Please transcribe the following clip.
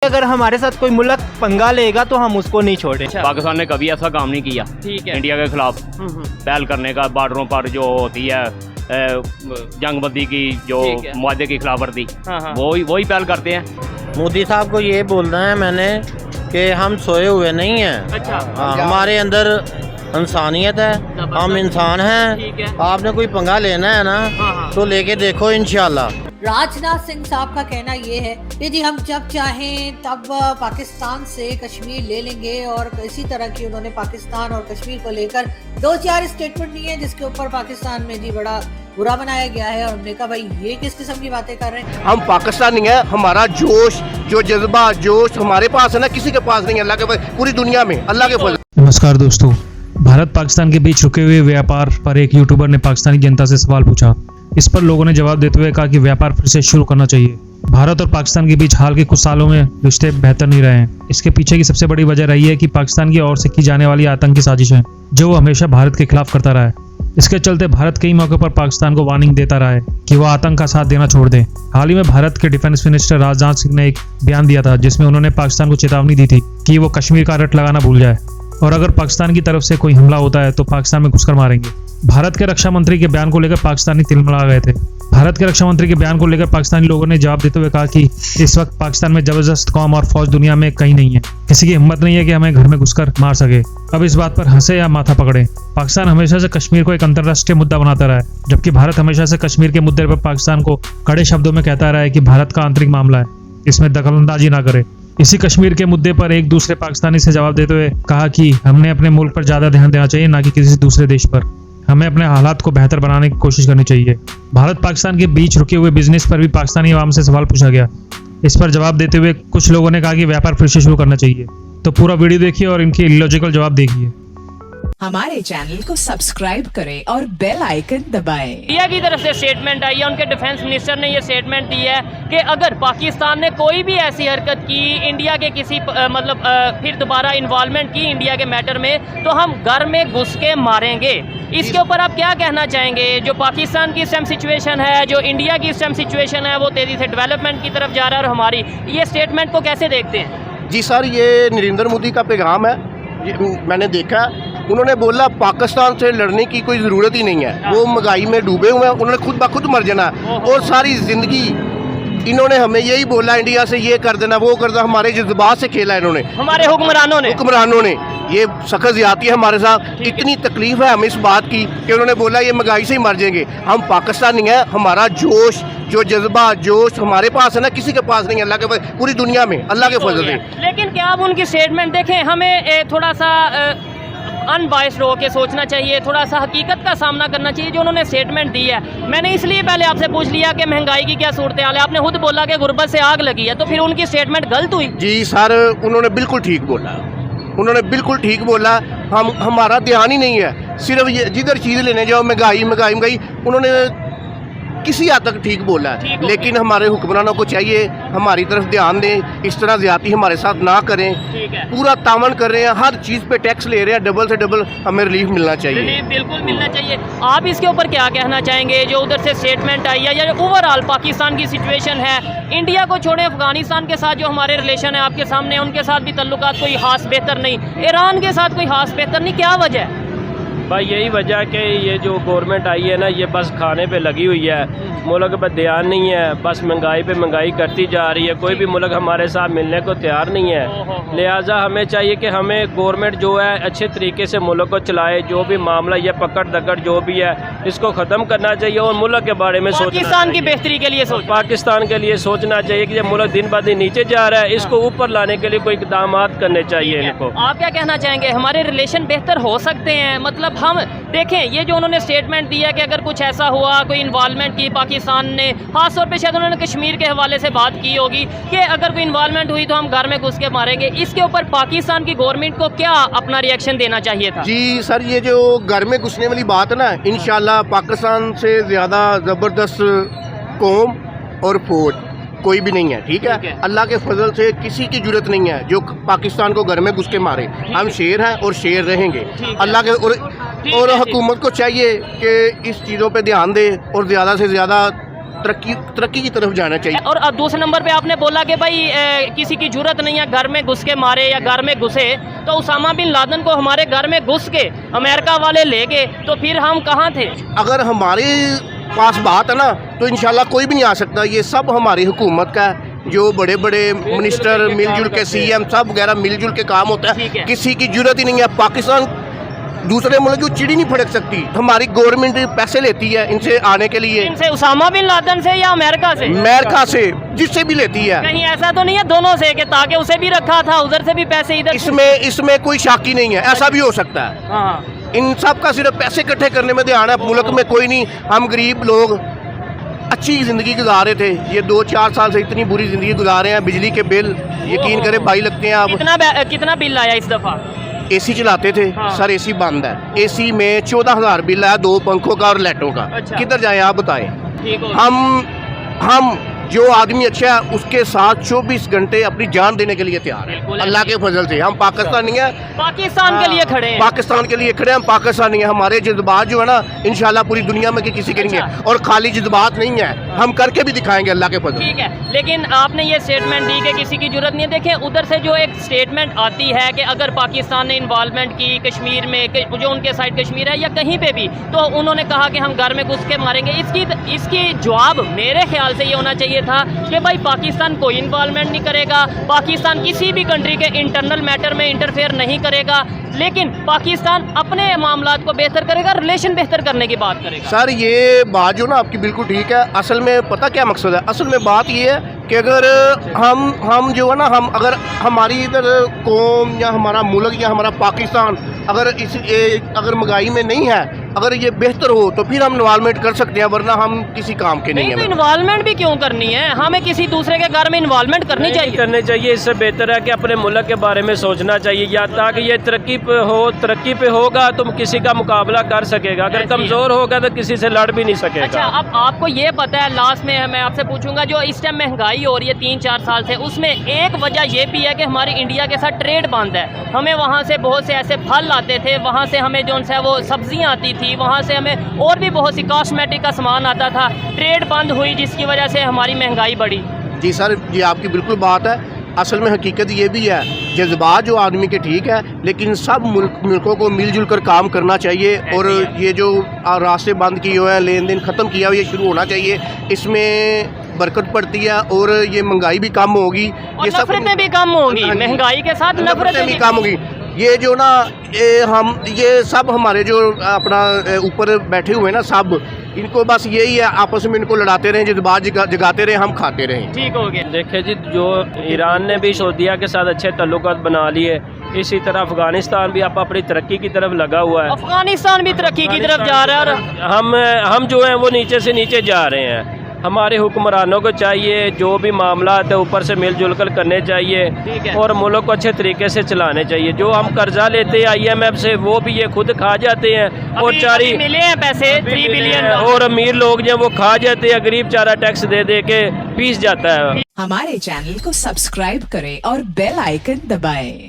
अगर हमारे साथ कोई मुल्क पंगा लेगा तो हम उसको नहीं छोड़े। पाकिस्तान ने कभी ऐसा काम नहीं किया ठीक है इंडिया के खिलाफ पहल करने का, बॉर्डरों पर जो होती है जंगबंदी की जो मुआहदे की खिलाफ वर्दी, वही पहल करते हैं। मोदी साहब को ये बोलना है मैंने कि हम सोए हुए नहीं हैं। अच्छा हमारे अंदर इंसानियत है, हम इंसान हैं। आपने कोई पंगा लेना है ना तो लेके देखो इंशाल्लाह। राजनाथ सिंह साहब का कहना ये है कि जी हम जब चाहें तब पाकिस्तान से कश्मीर ले लेंगे, और इसी तरह की उन्होंने पाकिस्तान और कश्मीर को लेकर 2-4 स्टेटमेंट दिए जिसके ऊपर पाकिस्तान में जी बड़ा बुरा बनाया गया है। और हमने कहा भाई ये किस किस्म की बातें कर रहे हैं। हम पाकिस्तानी हैं, हमारा जोश जो जज्बा जोश हमारे पास है ना, किसी के पास नहीं है। अल्लाह के पास पूरी दुनिया में अल्लाह के फजल। नमस्कार दोस्तों, भारत पाकिस्तान के बीच रुके हुए व्यापार पर एक यूट्यूबर ने पाकिस्तानी जनता से सवाल पूछा। इस पर लोगों ने जवाब देते हुए कहा कि व्यापार फिर से शुरू करना चाहिए। भारत और पाकिस्तान के बीच हाल के कुछ सालों में रिश्ते बेहतर नहीं रहे हैं। इसके पीछे की सबसे बड़ी वजह रही है कि पाकिस्तान की ओर से की जाने वाली आतंकी साजिशें, जो वो हमेशा भारत के खिलाफ करता रहा है। इसके चलते भारत कई मौके पर पाकिस्तान को वार्निंग देता रहा है कि वह आतंक का साथ देना छोड़ दे। हाल ही में भारत के डिफेंस मिनिस्टर राजनाथ सिंह ने एक बयान दिया था जिसमें उन्होंने पाकिस्तान को चेतावनी दी थी कि वो कश्मीर का रट लगाना भूल जाए, और अगर पाकिस्तान की तरफ से कोई हमला होता है तो पाकिस्तान में घुसकर मारेंगे। भारत के रक्षा मंत्री के बयान को लेकर पाकिस्तानी तिलमिला गए थे। भारत के रक्षा मंत्री के बयान को लेकर पाकिस्तानी लोगों ने जवाब देते हुए कहा कि इस वक्त पाकिस्तान में जबरदस्त कौम और फौज दुनिया में कहीं नहीं है। किसी की हिम्मत नहीं है कि हमें घर में घुसकर मार सके। अब इस बात पर हंसे या माथा पकड़े, पाकिस्तान हमेशा से कश्मीर को एक अंतर्राष्ट्रीय मुद्दा बनाता रहा है, जबकि भारत हमेशा से कश्मीर के मुद्दे पर पाकिस्तान को कड़े शब्दों में कहता रहा है कि भारत का आंतरिक मामला है, इसमें दखलंदाजी ना करे। इसी कश्मीर के मुद्दे पर एक दूसरे पाकिस्तानी से जवाब देते हुए कहा कि हमने अपने मुल्क पर ज्यादा ध्यान देना चाहिए, ना कि किसी दूसरे देश पर। हमें अपने हालात को बेहतर बनाने की कोशिश करनी चाहिए। भारत पाकिस्तान के बीच रुके हुए बिजनेस पर भी पाकिस्तानी अवाम से सवाल पूछा गया। इस पर जवाब देते हुए कुछ लोगों ने कहा कि व्यापार फिर से शुरू करना चाहिए। तो पूरा वीडियो देखिए और इनके इलॉजिकल जवाब देखिए। हमारे चैनल को सब्सक्राइब करें और बेल आइकन दबाएं। इंडिया की तरफ से स्टेटमेंट आई है, उनके डिफेंस मिनिस्टर ने ये स्टेटमेंट दी है कि अगर पाकिस्तान ने कोई भी ऐसी हरकत की इंडिया के किसी फिर दोबारा इन्वॉल्वमेंट की इंडिया के मैटर में, तो हम घर में घुस के मारेंगे। इसके ऊपर आप क्या कहना चाहेंगे? जो पाकिस्तान की इस टाइम सिचुएशन है, जो इंडिया की इस टाइम सिचुएशन है, वो तेज़ी से डेवलपमेंट की तरफ जा रहा है, और हमारी ये स्टेटमेंट को कैसे देखते हैं? जी सर, ये नरेंद्र मोदी का पैगाम है। मैंने देखा उन्होंने बोला पाकिस्तान से लड़ने की कोई ज़रूरत ही नहीं है, वो महंगाई में डूबे हुए हैं, उन्होंने खुद ब खुद मर जाना है। और सारी ज़िंदगी इन्होंने हमें यही बोला इंडिया से ये कर देना वो कर देना, हमारे जज्बात से खेला इन्होंने, हमारे हुक्मरानों ने ये सख्त ज़्यादती है हमारे साथ। इतनी तकलीफ है हमें इस बात की कि उन्होंने बोला ये महंगाई से ही मर जाएंगे। हम पाकिस्तानी हैं, हमारा जोश जो जज्बा जोश हमारे पास है ना, किसी के पास नहीं है। अल्लाह के पास पूरी दुनिया में अल्लाह के फजल से। लेकिन क्या आप उनकी स्टेटमेंट देखें, हमें थोड़ा सा अनबायस्ड होकर सोचना चाहिए, थोड़ा सा हकीकत का सामना करना चाहिए। जो उन्होंने स्टेटमेंट दी है, मैंने इसलिए पहले आपसे पूछ लिया कि महंगाई की क्या सूरत हाल है। आपने खुद बोला कि गुर्बत से आग लगी है, तो फिर उनकी स्टेटमेंट गलत हुई? जी सर, उन्होंने बिल्कुल ठीक बोला, उन्होंने बिल्कुल ठीक बोला। हमारा ध्यान ही नहीं है, सिर्फ ये जिधर चीज़ लेने जाओ महंगाई। उन्होंने किसी हद तक ठीक बोला है, लेकिन हमारे हुक्मरानों को चाहिए हमारी तरफ ध्यान दें, इस तरह ज्यादती हमारे साथ ना करें। पूरा तामन कर रहे हैं, हर चीज़ पे टैक्स ले रहे हैं, डबल से डबल हमें रिलीफ मिलना चाहिए। रिलीफ बिल्कुल मिलना चाहिए। आप इसके ऊपर क्या कहना चाहेंगे? जो उधर से स्टेटमेंट आई है, या ओवरऑल पाकिस्तान की सिचुएशन है, इंडिया को छोड़े अफगानिस्तान के साथ जो हमारे रिलेशन है आपके सामने, उनके साथ भी तल्लुकात कोई खास बेहतर नहीं, ईरान के साथ कोई खास बेहतर नहीं, क्या वजह है? भाई यही वजह कि ये जो गवर्नमेंट आई है ना, ये बस खाने पे लगी हुई है, मुल्क पर ध्यान नहीं है, बस महंगाई पे महंगाई करती जा रही है। कोई भी मुल्क हमारे साथ मिलने को तैयार नहीं है। लिहाजा हमें चाहिए कि हमें गवर्नमेंट जो है अच्छे तरीके से मुल्क को चलाए। जो भी मामला ये पकड़ दकड़ जो भी है, इसको ख़त्म करना चाहिए और मुल्क के बारे में पाकिस्तान की बेहतरी के लिए पाकिस्तान के लिए सोचना चाहिए कि ये मुल्क दिन ब दिन नीचे जा रहा है, इसको ऊपर लाने के लिए कोई इक़दाम करने चाहिए इनको। आप क्या कहना चाहेंगे? हमारे रिलेशन बेहतर हो सकते हैं? मतलब हम देखें, ये जो उन्होंने स्टेटमेंट दिया कि अगर कुछ ऐसा हुआ, कोई इन्वॉल्वमेंट की पाकिस्तान ने, खास तौर पे शायद उन्होंने कश्मीर के हवाले से बात की होगी कि अगर कोई इन्वॉल्वमेंट हुई तो हम घर में घुस के मारेंगे। इसके ऊपर पाकिस्तान की गवर्नमेंट को क्या अपना रिएक्शन देना चाहिए था? जी सर, ये जो घर में घुसने वाली बात है ना, इंशाल्लाह पाकिस्तान से ज़्यादा ज़बरदस्त कौम और फौज कोई भी नहीं है। ठीक है, अल्लाह के फजल से किसी की जरूरत नहीं है जो पाकिस्तान को घर में घुस के मारे। हम शेर हैं और शेर रहेंगे। अल्लाह के और हुकूमत को चाहिए कि इस चीज़ों पे ध्यान दे और ज़्यादा से ज़्यादा तरक्की की तरफ जाना चाहिए। और अब दूसरे नंबर पे आपने बोला कि भाई किसी की जरूरत नहीं है घर में घुस के मारे या घर में घुसे, तो उसामा बिन लादेन को हमारे घर में घुस के अमेरिका वाले ले गए, तो फिर हम कहाँ थे? अगर हमारे पास बात है ना तो इंशाल्लाह कोई भी नहीं आ सकता। ये सब हमारी हुकूमत का है, जो बड़े बड़े मिनिस्टर मिलजुल के सीएम सब वगैरह मिलजुल के काम होता है। किसी की जरूरत ही नहीं है। पाकिस्तान दूसरे मुल्क की चिड़ी नहीं फड़क सकती। हमारी गवर्नमेंट पैसे लेती है इनसे आने के लिए। इनसे उसामा बिन लादेन से या अमेरिका से? अमेरिका से, जिससे भी लेती है। कहीं ऐसा तो नहीं है दोनों से कि ताकि उसे भी रखा था उधर से भी पैसे इधर? इसमें कोई शक ही नहीं है, ऐसा भी हो सकता है। हाँ। इन सब का सिर्फ पैसे इकट्ठे करने में ध्यान है, मुल्क में कोई नहीं। हम गरीब लोग अच्छी ज़िंदगी गुजार रहे थे, ये 2-4 साल से इतनी बुरी ज़िंदगी गुजार रहे हैं। बिजली के बिल यकीन करें भाई लगते हैं। अब कितना बिल आया इस दफ़ा? एसी चलाते थे। हाँ। सर एसी बंद है, एसी में 14,000 बिल है, 2 पंखों का और लाइटों का। अच्छा। किधर जाएं आप बताएं? ठीक हो। हम जो आदमी अच्छा है उसके साथ 24 घंटे अपनी जान देने के लिए तैयार है, अल्लाह के फजल से। हम पाकिस्तानी हैं, पाकिस्तान के लिए खड़े हैं। पाकिस्तान के लिए खड़े हैं, हम पाकिस्तानी हैं। हमारे जज्बात जो है ना इंशाल्लाह पूरी दुनिया में किसी के नहीं है, और खाली जज्बात नहीं है, हम करके भी दिखाएंगे अल्लाह के फजल। ठीक है, लेकिन आपने ये स्टेटमेंट दी कि किसी की जरूरत नहीं है। देखें उधर से जो एक स्टेटमेंट आती है कि अगर पाकिस्तान ने इन्वॉल्वमेंट की कश्मीर में, जो उनके साइड कश्मीर है या कहीं पे भी, तो उन्होंने कहा कि हम घर में घुस के मारेंगे। इसकी जवाब मेरे ख्याल से ये होना चाहिए था कि भाई पाकिस्तान कोई इन्वॉल्वमेंट नहीं करेगा, पाकिस्तान किसी भी कंट्री के इंटरनल मैटर में इंटरफेयर नहीं करेगा, लेकिन पाकिस्तान अपने मामलात को बेहतर करेगा, रिलेशन बेहतर करने की बात करेगा। सर ये बात जो ना आपकी बिल्कुल ठीक है। असल में पता क्या मकसद है? असल में बात ये है कि अगर हम जो है ना, हम अगर हमारी इधर कौम या हमारा मुल्क या हमारा पाकिस्तान अगर महंगाई में नहीं है, अगर ये बेहतर हो तो फिर हम इन्वॉल्वमेंट कर सकते हैं, वरना हम किसी काम के नहीं तो है। इन्वॉल्वमेंट भी क्यों करनी है? हमें किसी दूसरे के घर में इन्वॉल्वमेंट करनी चाहिए। इससे बेहतर है कि अपने मुल्क के बारे में सोचना चाहिए, या ताकि ये तरक्की पे होगा तो किसी का मुकाबला कर सकेगा। अगर कमज़ोर होगा तो किसी से लड़ भी नहीं सकेगा। अच्छा, अब आपको ये पता है, लास्ट में मैं आपसे पूछूंगा, जो इस टाइम महंगाई हो रही है 3-4 साल से, उसमें एक वजह ये भी है कि हमारी इंडिया के साथ ट्रेड बंद है। हमें वहाँ से बहुत से ऐसे फल आते थे, वहाँ से हमें जो है वो सब्जियाँ आती थी, वहाँ से हमें और भी बहुत सी कॉस्मेटिक का सामान आता था। ट्रेड बंद हुई जिसकी वजह से हमारी महंगाई बढ़ी। जी सर, ये आपकी बिल्कुल बात है। असल में हकीकत ये भी है, जज्बात जो आदमी के ठीक है, लेकिन सब मुल्कों को मिलजुल कर काम करना चाहिए। और ये जो रास्ते बंद किए हुए हैं, लेन देन ख़त्म किया हुआ, ये शुरू होना चाहिए। इसमें बरकत पड़ती है और ये महंगाई भी कम होगी, ये नफरतें भी कम होंगी। महंगाई के साथ नफरतें भी कम होगी। ये जो ना ये सब हमारे जो अपना ऊपर बैठे हुए हैं ना, सब इनको बस यही है, आपस में इनको लड़ाते रहें, जज्बात जगाते रहें, हम खाते रहें। ठीक हो गया। देखिए जी, जो ईरान ने भी सऊदीया के साथ अच्छे ताल्लुकात बना लिए, इसी तरह अफगानिस्तान भी अपनी तरक्की की तरफ लगा हुआ है। अफगानिस्तान भी तरक्की की तरफ जा रहा है, और हम जो हैं वो नीचे से नीचे जा रहे हैं। हमारे हुक्मरानों को चाहिए जो भी मामला है ऊपर से मिलजुल कर करने चाहिए, और मुल्क को अच्छे तरीके से चलाने चाहिए। जो हम कर्जा लेते हैं IMF से, वो भी ये खुद खा जाते हैं, और मिले हैं पैसे 3 बिलियन, और अमीर लोग जो वो खा जाते हैं, गरीब चारा टैक्स दे दे के पीस जाता है। हमारे चैनल को सब्सक्राइब करें और बेल आइकन दबाएं।